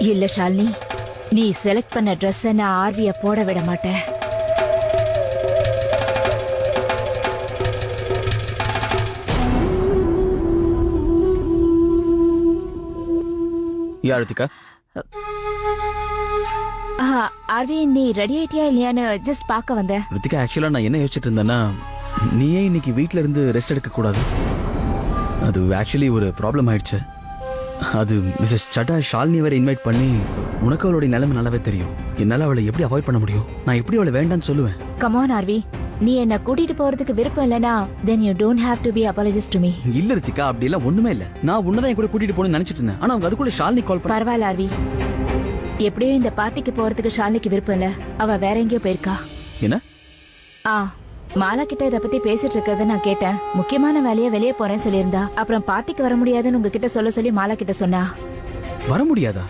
இல்ல ஷாலினி, நீ செலக்ட் பண்ண ட்ரெஸ் நான் ஆர்விய போட விட மாட்டேன். ரித்திகா, ஆர்வி நீ ரெடி ஆயிட்டியா இல்லையான்னு ஜஸ்ட் பார்க்க வந்தேன். ரித்திகா, ஆக்சுவலா நான் என்ன யோசிச்சுட்டு இருந்தேன்னா, நீயே இன்னைக்கு வீட்ல இருந்து ரெஸ்ட் எடுக்க கூடாது. அது ஆக்சுவலி ஒரு ப்ராப்ளம் ஆயிடுச்சு. அது மிஸ்ஸஸ் சட்டா ஷாலினி வேற இன்வைட் பண்ணி, உனக்கு அவளுடைய நிலைமை நல்லாவே தெரியும். என்னால அவளை எப்படி அவாய்ட் பண்ண முடியும்? நான் எப்படி அவளை வேண்டான்னு சொல்லுவேன்? கம் ஆன் ஆர்வி, நீ என்ன கூட்டிட்டு போறதுக்கு விருப்பம் இல்லனா then you don't have to be apologize to me. இல்ல ரித்திகா, அப்படி எல்லாம் ஒண்ணுமே இல்ல. நான் உன்னதான் என் கூட கூட்டிட்டு போகணும்னு நினைச்சிட்டு இருந்தேன். ஆனா அவங்க அதுக்குள்ள ஷாலினி கால் பண்ண. பரவாயில்ல ஆர்வி, எப்படியோ இந்த பார்ட்டிக்கு போறதுக்கு ஷாலினிக்கு விருப்பம் இல்ல. அவ வேற எங்கேயோ போயிருக்கா. என்ன? மாலா கிட்ட இத பத்தி பேசிட்டு இருக்கறத நான் கேட்டேன். முக்கியமான வேலையா வெளியே போறேன்னு சொல்லியிருந்தா. அப்புறம் பார்ட்டிக்கு வர முடியாதுன்னு உங்ககிட்ட சொல்ல சொல்லி மாலா கிட்ட சொன்னா. வர முடியாதா?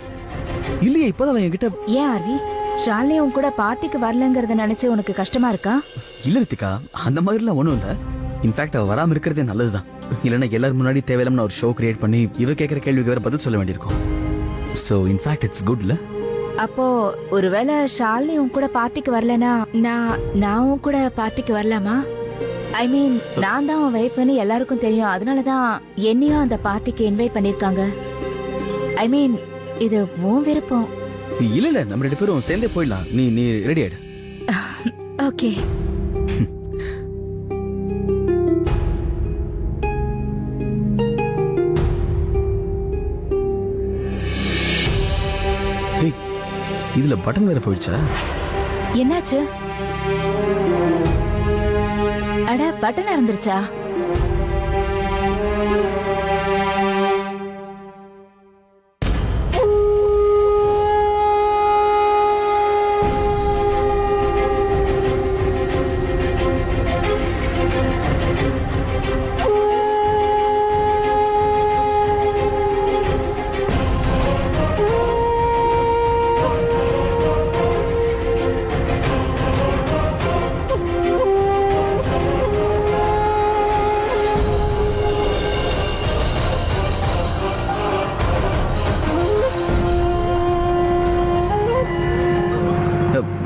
இல்லையே, இப்பதான் என்கிட்ட. ஏன் ஆர்வி, ஷாலினி உன் கூட பார்ட்டிக்கு வரலங்கறத நினைச்சு உனக்கு கஷ்டமா இருக்கா? இல்ல ரித்திகா, அந்த மாதிரிலாம் ஒண்ணும் இல்ல. இன்ஃபேக்ட் அவ வராம இருக்கிறதே நல்லதுதான். இல்லைன்னா எல்லாரும் முன்னாடி தேவையில்லாம ஒரு ஷோ கிரியேட் பண்ணி இவ கேட்கிற கேள்விக்கு வேற பதில் சொல்ல வேண்டியிருக்கும். சோ இன்ஃபேக்ட் இட்ஸ் குட்ல. அப்போ ஒருவேளை ஷாலினி உன் கூட பார்ட்டிக்கு வரலனா நான் உன் கூட பார்ட்டிக்கு வரலாமா? ஐ மீன், நான் தான் உன் வைஃப்னு எல்லாருக்கும் தெரியும். அதனாலதான் என்னையும் அந்த பார்ட்டிக்கு இன்வைட் பண்ணிருக்காங்க. ஐ மீன், இது உன் விருப்பம். இல்ல, நம்ம 2 பேரும் சேர்ந்தே போயிடலாம். நீ ரெடி ஆயிடு. ஓகே. இதுல பட்டன் வேற போயிடுச்சா? என்னாச்சு? அட, பட்டன் இருந்துருச்சா?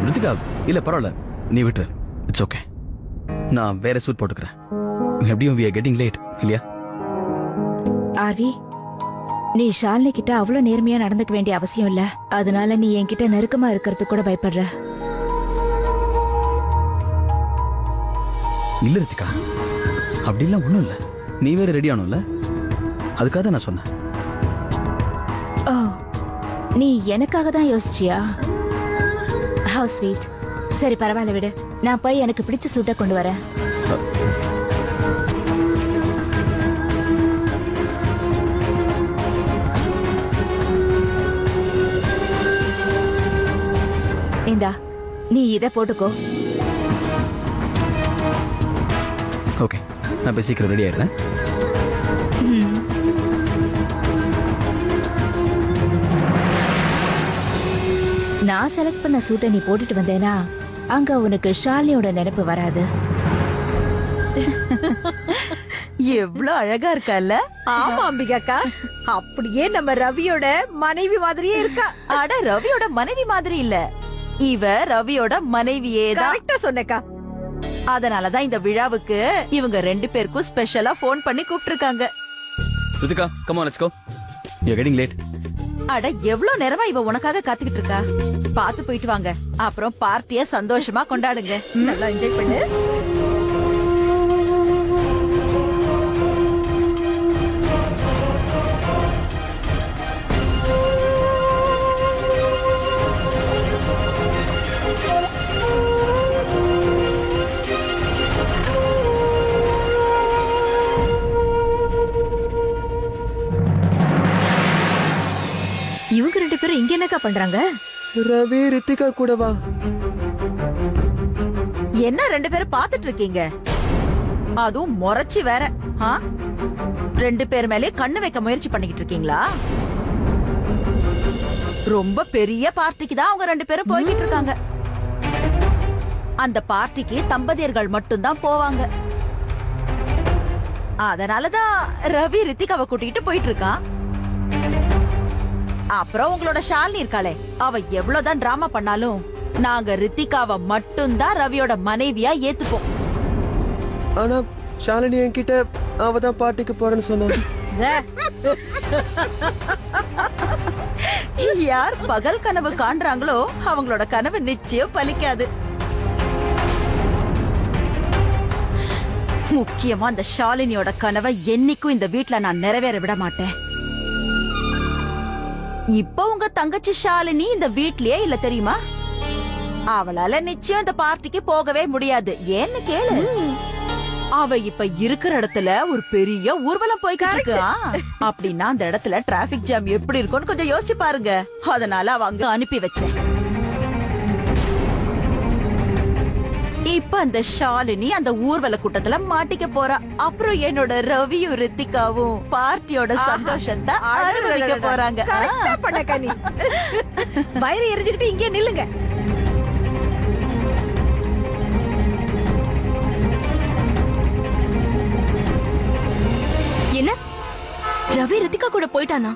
ரித்திகா, இல்ல பரவாயில்ல, நீ விட்டு. It's okay. நான் வேற சூட் போட்டுக்கிறேன். எப்படியும் we are getting late இல்லையா? ஆர்வி, நீ ஷாலினி கிட்ட அவ்வளவு நேர்மையா நடந்துக்க வேண்டிய அவசியம் இல்ல. அதனால நீ என்கிட்ட நெருக்கமா இருக்கிறதுக்கு கூட பயப்படுற. இல்ல ரித்திகா, அப்படிலாம் ஒண்ணும் இல்ல. நீ வேற ரெடி ஆனோம்ல, அதுக்காக தான் நான் சொன்னேன். ஓ, நீ எனக்காக தான் யோசிச்சியா? How sweet. சரி, பரவாயில்ல விடு. நான் போய் எனக்கு பிடிச்ச சூட்டை கொண்டு வரேன். இந்தா, நீ இத போட்டுக்கோ. ஓகே, நான் போய் சீக்கிரம் ரெடி ஆயிடுறேன். நான் செலக்ட் பண்ண சூட்டை நீ போட்டுட்டு வந்தேனா அங்க உனக்கு ஷாலினியோட நினைப்பு வராது. எவ்வளவு அழகா இருக்கல்ல? ஆமா அம்பிகாக்கா, அப்படியே நம்ம ரவியோட மனைவி மாதிரியே இருக்கா. அட, ரவியோட மனைவி மாதிரி இல்ல, இவ ரவியோட மனைவியே தான். கரெக்டா சொன்னக்கா. அதனாலதான் இந்த விழாவுக்கு இவங்க 2 பேருக்கும் ஸ்பெஷலா போன் பண்ணி கூப்பிட்டிருக்காங்க. Ritika, come on, let's go. You're getting late. அட, எவ்வளவு நேரமா இவ உனக்காக காத்துக்கிட்டு இருக்கா. பாத்து போயிட்டு வாங்க, அப்புறம் பார்ட்டிய சந்தோஷமா கொண்டாடுங்க. நல்லா என்ஜாய் பண்ணு. இவங்க 2 பேரும் இங்க என்னக்கா பண்றாங்க? ரவி ரித்திகா கூட வா. என்ன 2 பேரும் பாத்துட்டு இருக்கீங்க? அதுவும் முறைச்சி வேற. 2 பேர் மேலே கண்ணு வைக்க முயற்சி பண்ணிக்கிட்டு இருக்கீங்களா? ரொம்ப பெரிய பார்ட்டிக்கு தான் அவங்க 2 பேரும் போய்கிட்டு இருக்காங்க. அந்த பார்ட்டிக்கு தம்பதியர்கள் மட்டும்தான் போவாங்க. அதனாலதான் ரவி ரித்திகாவை கூட்டிட்டு போயிட்டு இருக்கான். அப்புறம் உங்களோட ஷாலினி இருக்காளே, அவ எவ்வளவுதான் டிராமா பண்ணாலும் நாங்க ரித்திகாவை மட்டும்தான் ரவியோட மனைவியா ஏத்துப்போம். ஆனா ஷாலினி என்கிட்ட அவ தான் பார்ட்டிக்கு போறேன்னு சொன்னான். யார் பகல் கனவு காண்றாங்களோ அவங்களோட கனவு நிச்சயம் பலிக்காது. முக்கியமா அந்த ஷாலினியோட கனவை என்னைக்கும் இந்த வீட்ல நான் நிறைவேற விட மாட்டேன். இப்ப உங்க தங்கச்சி ஷாலினி இந்த வீட்லயே இல்ல தெரியுமா? அவளால நிச்சயம் இந்த பார்ட்டிக்கு போகவே முடியாது. ஏன்னு கேளு, அவ இப்ப இருக்கிற இடத்துல ஒரு பெரிய ஊர்வலம் போய்கிட்டு இருக்கு. அப்படின்னா அந்த இடத்துல டிராபிக் ஜாம் எப்படி இருக்கும்னு கொஞ்சம் யோசிச்சு பாருங்க. அதனால அவ அங்க அனுப்பி வச்சேன். இப்ப அந்த ஷாலினி அந்த ஊர்வல கூட்டத்துல மாட்டிக்க போறா. அப்புறம் என்னோட ரவியும் ரித்திகாவும் பார்ட்டியோட சந்தோஷத்தை அனுபவிக்க போறாங்க. கரெக்டா பண்ண கனி. வயிறு எரிஞ்சுக்கிட்டு இங்கே நில்லுங்க. என்ன ரவி ரித்திகா கூட போயிட்டானா?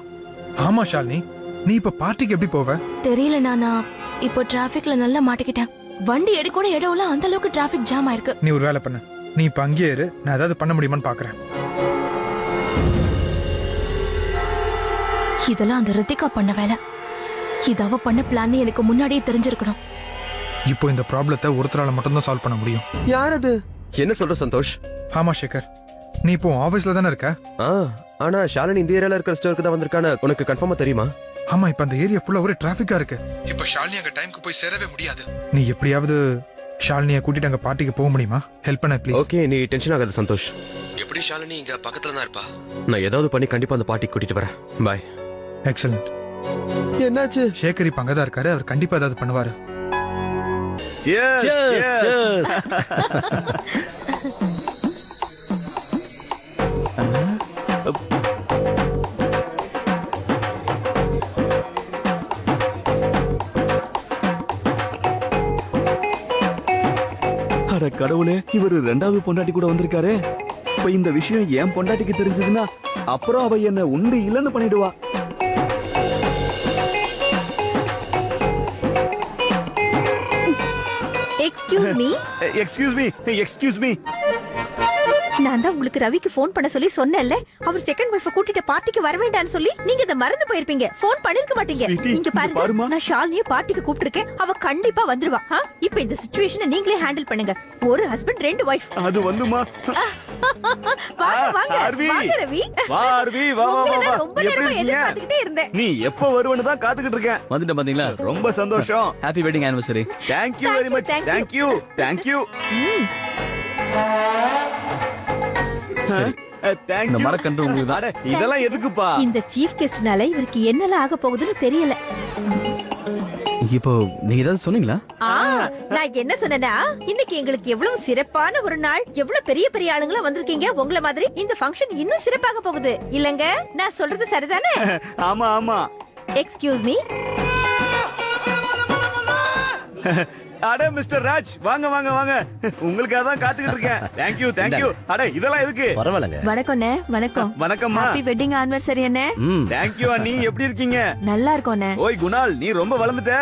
ஆமா ஷாலினி, நீ இப்ப பார்ட்டிக்கு எப்படி போவ? தெரியல நானா, இப்போ டிராபிக்ல நல்லா மாட்டிக்கிட்டேன். வண்டி எடுக்கூட இடம்ல அந்த அளவுக்கு டிராபிக் ஜாம் ஆயிருக்கு. நீ ஒரு வேலை பண்ணு, நீ இப்ப அங்கேயே இரு, நான் ஏதாவது பண்ண முடியுமான்னு பாக்குறேன். இதெல்லாம் அந்த ரித்திகா பண்ண வேலை. இது அவ பண்ண பிளான் எனக்கு முன்னாடியே தெரிஞ்சிருக்கணும். இப்போ இந்த ப்ராப்ளத்தை ஒருத்தரால மட்டும்தான் சால்வ் பண்ண முடியும். யார் அது? என்ன சொல்ற சந்தோஷ்? ஆமா சேகர், நீ இப்போ ஆபீஸ்ல தானே இருக்க? ஆனா ஷாலினி இந்த ஏரியால இருக்கிற ஸ்டோருக்கு தான் வந்திருக்கானு உனக்கு கன்ஃபார்மா தெரியுமா? ஆமா, இப்ப அந்த ஏரியா ஃபுல்லா ஒரே டிராபிக்கா இருக்கு. இப்ப ஷாலினி அங்க டைம்க்கு போய் சேரவே முடியாது. நீ எப்படியாவது ஷாலினியை கூட்டிட்டு அங்க பார்ட்டிக்கு போக முடியுமா? ஹெல்ப் பண்ண ப்ளீஸ். ஓகே, நீ டென்ஷன் ஆகாத சந்தோஷ். எப்படி ஷாலினி இங்க பக்கத்துல தான் இருப்பா. நான் ஏதாவது பண்ணி கண்டிப்பா அந்த பார்ட்டிக்கு கூட்டிட்டு வரேன். பாய். எக்ஸலென்ட். என்னாச்சு? சேகர் இப்ப அங்கதான் இருக்காரு, அவர் கண்டிப்பா ஏதாவது பண்ணுவாரு. அட கடவுளே, இவரு ரெண்டாவது பொண்டாட்டி கூட வந்திருக்காரு. இப்ப இந்த விஷயம் என் பொண்டாட்டிக்கு தெரிஞ்சதுன்னா அப்புறம் அவ என்ன உண்டு இல்லன்னு பண்ணிடுவா. Excuse me. நான் தான் உங்களுக்கு ரவிக்கு ஃபோன் பண்ண சொல்லி சொன்னேன்ல, அவர் செகண்ட் வைஃப் கூட்டிட்டு பார்ட்டிக்கு வர வேண்டாம்னு சொல்லி. நீங்க இத மறந்து போயிருப்பீங்க, ஃபோன் பண்ணிருக்க மாட்டீங்க. இங்க பாருங்க, நான் ஷாலினியை பார்ட்டிக்கு கூப்பிட்டிருக்கேன், அவ கண்டிப்பா வந்துருவா. இப்போ இந்த சிச்சுவேஷனை நீங்களே ஹேண்டில் பண்ணுங்க. ஒரு ஹஸ்பண்ட் ரெண்டு வைஃப். அது வந்துமா? வாங்க வாங்க வாங்க ரவி. வா அர்வி, வா வா வா. ரொம்ப நேரமா எதிர்பார்த்துக்கிட்டே இருந்தேன். நீ எப்ப வருவன்னு தான் காத்துக்கிட்டு இருக்கேன். வந்துட்ட பாத்தீங்களா? ரொம்ப சந்தோஷம். Happy wedding anniversary. Thank you very much. Thank you. Thank you. இந்த மரக்கன்று உங்களுக்கு தான். இதெல்லாம் எதுக்குப்பா? இந்த சீஃப் கெஸ்ட்னால இவருக்கு என்னலாம் ஆக போகுதுன்னு தெரியல. இப்போ நீங்க ஏதாவது சொன்னீங்களா? நான் என்ன சொன்னேன்னா, இன்னைக்கு எங்களுக்கு எவ்வளவு சிறப்பான ஒரு நாள், எவ்வளவு பெரிய பெரிய ஆளுங்களா வந்திருக்கீங்க. உங்கள மாதிரி இந்த ஃபங்க்ஷன் இன்னும் சிறப்பாக போகுது இல்லங்க? நான் சொல்றது சரிதானே? ஆமா ஆமா. Excuse me. அட மிஸ்டர் ராஜ், வாங்க வாங்க வாங்க. உங்களுக்காக தான் காத்துக்கிட்டு இருக்கேன். Thank you, thank you. அட இதெல்லாம் எதுக்கு? பரவாயில்லைங்க. வணக்கம்ண்ணே. வணக்கம். வணக்கம்மா. ஹாப்பி வெட்டிங் ஆனிவர்சரி அண்ணே. Thank you அண்ணி, எப்படி இருக்கீங்க? நல்லா இருக்கோண்ணே. ஓய் குணால், நீ ரொம்ப வளர்ந்துட்ட.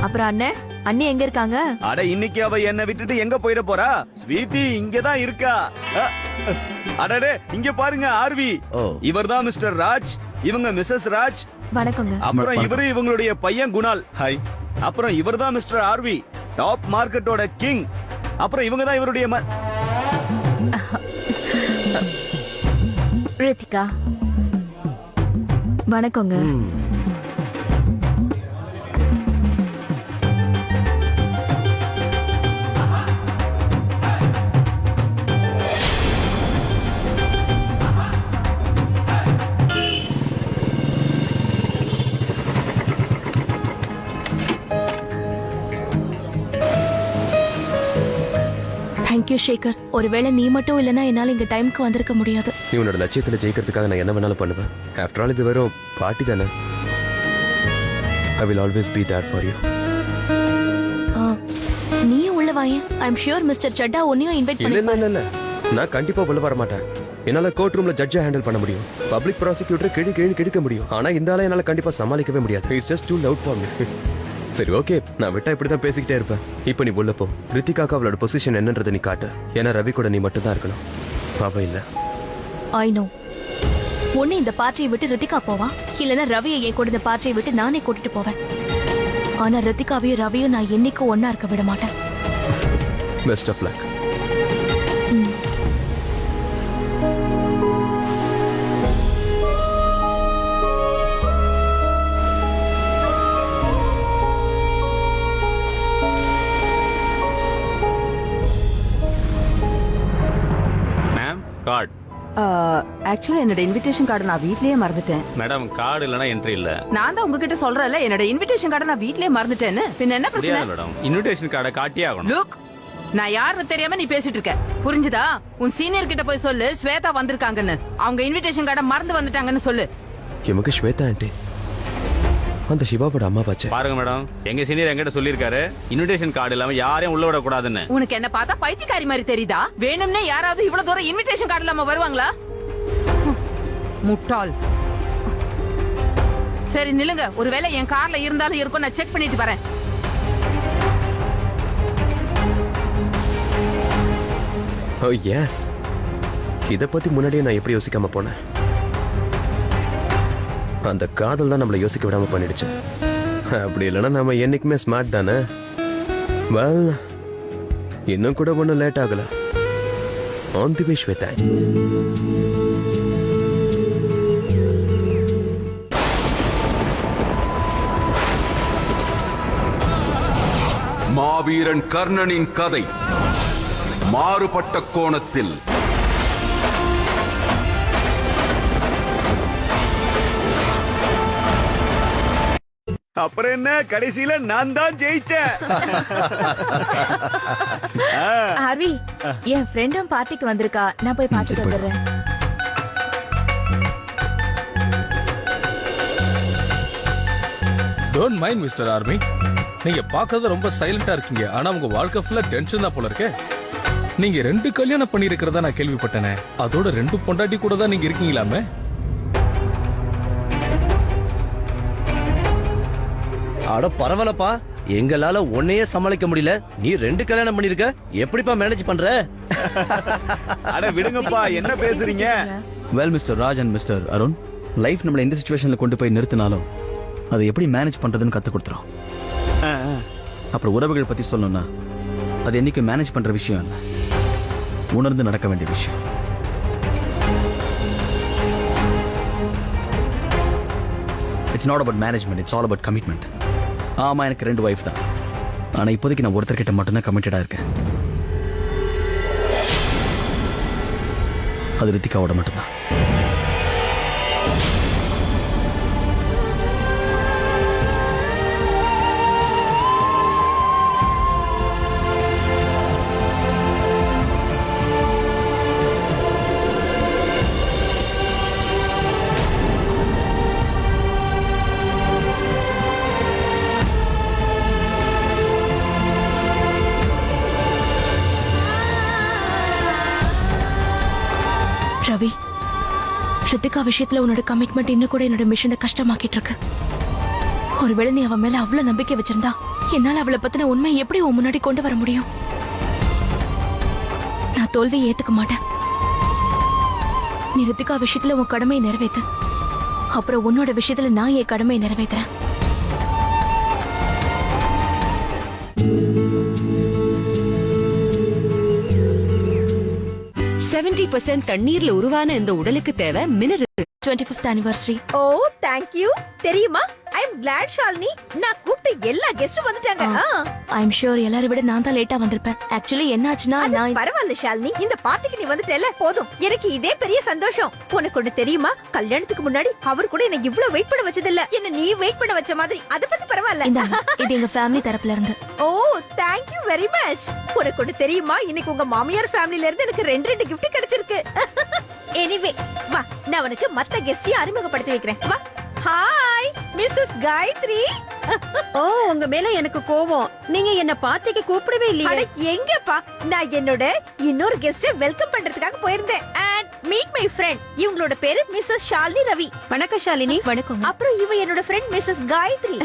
அப்புறம் அண்ணே, அண்ணி எங்க இருக்காங்க? அட இன்னைக்கு அவ என்ன விட்டுட்டு எங்க போயிட போறா? ஸ்வீட்டி இங்க தான் இருக்கா. அடடே, இங்க பாருங்க ஆர்வி. இவர்தான் மிஸ்டர் ராஜ், இவங்க மிஸ்ஸஸ் ராஜ். வணக்கங்க. அப்புறம் இவரு இவங்களுடைய பையன் குணால். ஹாய். அப்புறம் இவர்தான் மிஸ்டர் ஆர்வி, டாப் மார்க்கெட்டோட கிங். அப்புறம் இவங்க தான் இவருடைய ரித்திகா. வணக்கங்க. தேங்க்யூ சேகர். ஒருவேளை நீ மட்டும் இல்லனா என்னால இங்க டைம்க்கு வந்திருக்க முடியாது. நீ உன்னோட லட்சியத்துல ஜெயிக்கிறதுக்காக நான் என்ன வேணாலும் பண்ணுவேன். ஆஃப்டர் ஆல் இது வெறும் பார்ட்டி தானே. I will always be there for you. நீ உள்ள வாயே. ஐ அம் ஷூர் மிஸ்டர் சட்டா உன்னையும் இன்வைட் இல்ல பண்ணி. இல்ல இல்ல, நான் கண்டிப்பா உள்ள வர மாட்டேன். என்னால கோர்ட் ரூம்ல ஜட்ஜை ஹேண்டில் பண்ண முடியும், பப்ளிக் ப்ராசிக்யூட்டர் கிழி கிழிக்க முடியும். ஆனா இந்த ஆளை என்னால கண்டிப்பா சமாளிக்கவே முடியாது. It's just too loud for me. சரி ஓகே, நான் விட்டா இப்படிதான் பேசிக்கிட்டே இருப்பேன். இப்போ நீ உள்ள போ. ரித்திகாக்கு அவளோட பொசிஷன் என்னன்றதை நீ காட்டு. ஏன்னா ரவி கூட நீ மட்டும் தான் இருக்கணும், அவ இல்ல. I know. ஒண்ணு இந்த பார்ட்டியை விட்டு ரித்திகா போவா, இல்லைன்னா ரவியை என் கூட இந்த பார்ட்டியை விட்டு நானே கூட்டிட்டு போவேன். ஆனா ரித்திகாவையும் ரவியும் நான் என்னைக்கும் ஒன்னா இருக்க விட மாட்டேன். Best of luck. Ma'am card. Actually என்னோட இன்விடேஷன் கார்டு நான் வீட்லயே மறந்துட்டேன். மேடம் கார்டு இல்லனா என்ட்ரி இல்ல. நான் தான் உங்ககிட்ட சொல்றேன்ல, என்னோட இன்விடேஷன் கார்டை நான் வீட்லயே மறந்துட்டேன்னு. பின்ன என்ன பிரச்சனை? முடியாது மேடம், இன்விடேஷன் கார்டை காட்டியே ஆகணும். லுக், நான் யாருன்னு தெரியாம நீ பேசிட்டு இருக்க, புரிஞ்சுதா? உன் சீனியர் கிட்ட போய் சொல்லு ஸ்வேதா வந்திருக்காங்கன்னு, அவங்க இன்விடேஷன் கார்டை மறந்து வந்துட்டாங்கன்னு சொல்லு. எமக்கு ஸ்வேதா ஆண்டி அந்த சிவாவோட அம்மா பாச்சு. பாருங்க மேடம், எங்க சீனியர் என்கிட்ட சொல்லியிருக்காரு இன்விடேஷன் கார்டு இல்லாம யாரையும் உள்ள விட கூடாதுன்னு. உனக்கு என்ன பார்த்தா பைத்தியக்காரி மாதிரி தெரியுதா? வேணும்னே யாராவது இவ்வளவு தூரம் இன்விடேஷன் கார்டு இல்லாம வருவாங்களா? முட்டாள். சரி நில்லுங்க, ஒருவேளை என் கார்ல இருந்தாலும் இருக்கும், நான் செக் பண்ணிட்டு வரேன். ஓ எஸ், இத பத்தி முன்னாடியே நான் எப்படி யோசிக்காம போனேன்? அந்த காதல் தான் நம்மளை யோசிக்க விடாம பண்ணிடுச்சு. அப்படி இல்லைன்னா நம்ம என்னைக்குமே ஸ்மார்ட் தானே. வெல், இன்னும் கூட ஒன்றும் லேட் ஆகல. ஆன் தி வே ஸ்வேதா. மாவீரன் கர்ணனின் கதை மாறுபட்ட கோணத்தில். அப்புறம் என்ன, கடைசியில நான் தான் ஜெயிச்சேன். ஹரி, என் ஃப்ரெண்டும் பார்ட்டிக்கு வந்திருக்கா, நான் போய் பார்த்துட்டு வந்துடுறேன். டோன்ட் மைண்ட் மிஸ்டர் ஆர்மி, நீங்க பார்க்கறது ரொம்ப சைலண்டா இருக்கீங்க, ஆனா உங்க வாழ்க்கை ஃபுல்லா டென்ஷன் தான் போல இருக்கே. நீங்க 2 கல்யாணம் பண்ணி இருக்கிறதா நான் கேள்விப்பட்டேனே, அதோட 2 பொண்டாட்டி கூட தான் நீங்க இருக்கீங்களாமே. அட பரவாயில்லப்பா, எங்களால ஒன்னையே சமாளிக்க முடியல, நீ 2 கல்யாணம் பண்ணிருக்க, எப்படிப்பா மேனேஜ் பண்ற? அட விடுங்கப்பா, என்ன பேசுறீங்க? Well mister Raj and mister Arun, life நம்மளை எந்த சுச்சுவேஷன்ல கொண்டு போய் நிறுத்தினாலும் அதை எப்படி மேனேஜ் பண்றதுன்னு கத்து கொடுத்துரும். அப்புறம் உறவுகள் பத்தி சொல்லணும்னா அது என்னைக்கு மேனேஜ் பண்ற விஷயம் இல்ல, உணர்ந்து நடக்க வேண்டிய விஷயம். It's not about management, it's all about commitment. ஆமா, எனக்கு 2 வைஃப் தான், ஆனா இப்போதைக்கு நான் ஒருத்தர்கிட்ட மட்டும்தான் கமிட்டடா இருக்கேன். அது ரித்திகாவோட மட்டும்தான். ரவி, ரித்திகா விஷயத்துல உன்னோட கமிட்மெண்ட் இன்னும் கூட என்னோட மிஷனை கஷ்டமாக்கிட்டு இருக்கு. ஒருவேளை நீ அவன் மேல அவ்வளவு நம்பிக்கை வச்சிருந்தா என்னால அவளை பத்தின உண்மை எப்படி உன் முன்னாடி கொண்டு வர முடியும்? நான் தோல்வியை ஏத்துக்க மாட்டேன். நீ ரித்திகா விஷயத்துல உன் கடமையை நிறைவேத்து, அப்புறம் உன்னோட விஷயத்துல நான் என் கடமையை நிறைவேற்றுறேன். 70% தண்ணீர்ல உருவான இந்த உடலுக்கு தேவை mineral. 25th anniversary. O thank you. தெரியுமா, ஐ அம் கிளாட் ஷாலினி, நான் கூப்பிட்ட எல்லா கெஸ்டும் வந்துட்டாங்க. ஐ அம் ஷூர் எல்லாரை விட நான் தான் லேட்டா வந்திருப்பேன். ஆக்சுவலி என்னாச்சுன்னா நான் பரவாயில்ல ஷாலினி, இந்த பார்ட்டிக்கு நீ வந்துட்டல போதும், எனக்கு இதே பெரிய சந்தோஷம். உனக்கு ஒண்ணு தெரியுமா, கல்யாணத்துக்கு முன்னாடி அவர் கூட என்ன இவ்ளோ வெயிட் பண்ண வச்சது இல்ல, என்ன நீ வெயிட் பண்ண வச்ச மாதிரி. அத பத்தி பரவாயில்ல. இது எங்க ஃபேமிலி தரப்புல இருந்து. ஓ தேங்க் யூ வெரி மச். உனக்கு ஒண்ணு தெரியுமா, இன்னைக்கு உங்க மாமியார் ஃபேமிலில இருந்து எனக்கு 2 gift கிடைச்சிருக்கு. எனிவே வா, நான் உனக்கு மத்த கெஸ்டையும் அறிமுகப்படுத்தி வைக்கிறேன். வா. Hi Mrs Gayatri. ஓ, உங்க மேல எனக்கு கோவம், நீங்க என்ன பார்ட்டிக்கு கூப்பிடவே இல்லையே. எங்கப்பா, நான் என்னோட இன்னொரு கெஸ்ட வெல்கம் பண்றதுக்காக போயிருந்தேன். And meet my friend. இவங்களோட பேரு மிஸ்ஸஸ் ஷாலினி ரவி. வணக்கம் ஷாலினி. வணக்கம். அப்புறம் இவ என்னோட ஃப்ரெண்ட் மிஸ்ஸஸ் காயத்ரி.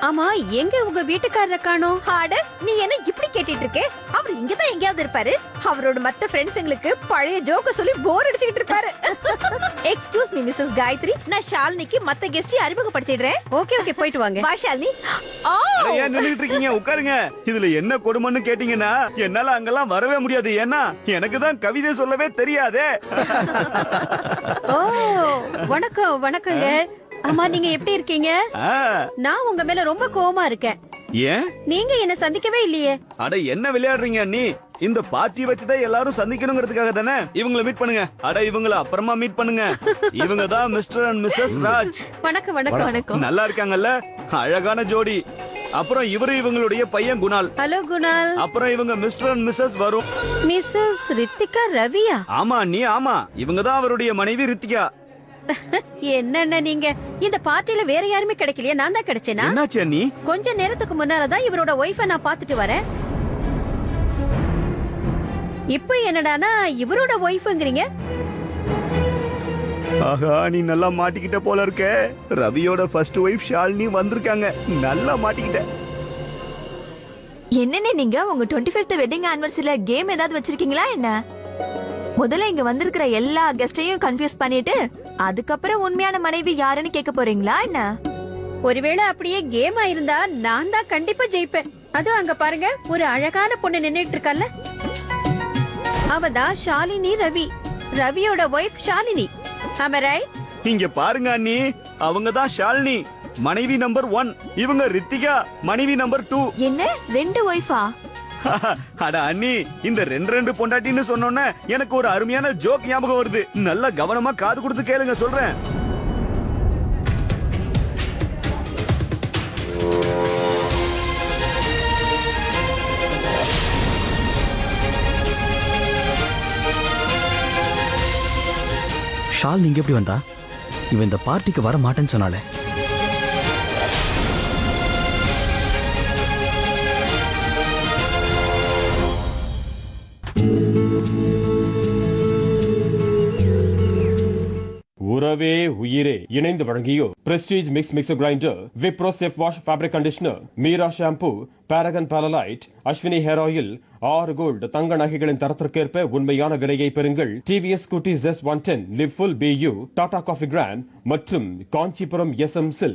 ஆமா, எங்க உங்க வீட்டுக்காரரை காணோம்? ஆட, நீ என்ன இப்படி கேட்டிட்டு இருக்கே? அவர் இங்கதான் எங்கேயாவது இருப்பாரு. அவரோட மத்த ஃப்ரெண்ட்ஸுங்களுக்கு பழைய ஜோக்க சொல்லி போர் அடிச்சிட்டு இருப்பாரு. எக்ஸ்கியூஸ் மீ மிஸ்ஸஸ் காயத்ரி, நான் ஷாலினிக்கு மத்த கெஸ்ட் அறிமுகப்படுத்திடுறேன். ஓகே ஓகே, போயிட்டு வாங்க. வா ஷாலினி. அட, ஏன் நின்னுட்டு இருக்கீங்க? உட்காருங்க. இதுல என்ன கொடுமைன்னு கேட்டீங்கன்னா என்னால அங்கெல்லாம் வரவே முடியாது. ஏன்னா எனக்கு தான் கவிதை சொல்லவே தெரியாதே. ஓ, வணக்கம் வணக்கங்க. ஆமா, நீங்க எப்படி இருக்கீங்க? நான் உங்க மேல ரொம்ப கோவமா இருக்கேன். ஏன்? நீங்க என்ன சந்திக்கவே இல்லையே. அட, என்ன விளையாடுறீங்க நீ? இந்த பார்ட்டி வச்சுதான் எல்லாரும் சந்திக்கணுங்கிறதுக்காக தானே இவங்களை மீட் பண்ணுங்க. அட, இவங்கள அப்புறமா மீட் பண்ணுங்க. இவங்க தான் மிஸ்டர் அண்ட் மிஸ்ஸஸ் ராஜ். வணக்கம் வணக்கம் வணக்கம். நல்லா இருக்காங்கல்ல? அழகான ஜோடி. அப்புறம் இவரு இவங்களுடைய பையன் குணால். ஹலோ குணால். அப்புறம் இவங்க மிஸ்டர் அண்ட் மிஸ்ஸஸ் வரும். மிஸ்ஸஸ் ரித்திகா ரவியா? ஆமா நீ, ஆமா இவங்க தான் அவருடைய மனைவி ரித்திகா. என்னன்னா நீங்க இந்த பார்ட்டில வேற யாருமே கிடைக்கலையா? நான் தான் கிடைச்சேனா? என்னாச்சு நீ? கொஞ்ச நேரத்துக்கு முன்னாலதான் இவரோட ஒய்ஃபை நான் பாத்துட்டு வரேன். இப்போ என்னடானா இவரோட ஒய்ஃப்ங்கறீங்க? ஆஹா, நீ நல்லா மாட்டிக்கிட்ட போல இருக்க. ரவியோட ஃபர்ஸ்ட் ஒய்ஃப் ஷாலினி வந்திருக்காங்க. நல்லா மாட்டிக்கிட்ட. என்னன்னு நீங்க உங்க 25th வெட்டிங் ஆனிவர்சரியில கேம் ஏதாவது வச்சிருக்கீங்களா என்ன? முதல்ல இங்க வந்திருக்கிற எல்லா கெஸ்டையும் கன்ஃபியூஸ் பண்ணிட்டு அதுக்கப்புறம் உண்மையான மனைவி யாருன்னு கேட்க போறீங்களா என்ன? ஒருவேளை அப்படியே கேமா இருந்தா நான் தான் கண்டிப்பா ஜெயிப்பேன். அதுவும் அங்க பாருங்க, ஒரு அழகான பொண்ணு நின்னுட்டு இருக்கால, அவதான் ஷாலினி ரவி. ரவியோட wife Shalini. Am I right? இங்க பாருங்க அண்ணி, அவங்க தான் ஷாலினி, மனைவி நம்பர் 1. இவங்க ரித்திகா, மனைவி நம்பர் 2. என்ன 2 ஒய்ஃபா? அட அண்ணி, இந்த 2 பொண்டாட்டின்னு சொன்னோன்னே எனக்கு ஒரு அருமையான ஜோக் ஞாபகம் வருது. நல்லா கவனமா காது கொடுத்து கேளுங்க, சொல்றேன். ஷால் நீங்க எப்படி வந்தா? இவன் இந்த பார்ட்டிக்கு வர மாட்டேன்னு சொன்னாலே. உறவே உயிரே இணைந்து வழங்கியோர் Prestige mix mixer grinder, Wipro chef wash fabric conditioner, Meera shampoo, Paragon பாலலைட், அஸ்வினி ஹேர் ஆயில், 6 கோல்டு தங்க நகைகளின் தரத்திற்கேற்ப உண்மையான விலையை பெறுங்கள். TVS Scooty ZES 110 live full BU, Tata coffee grand மற்றும் காஞ்சிபுரம் SM சில்க்.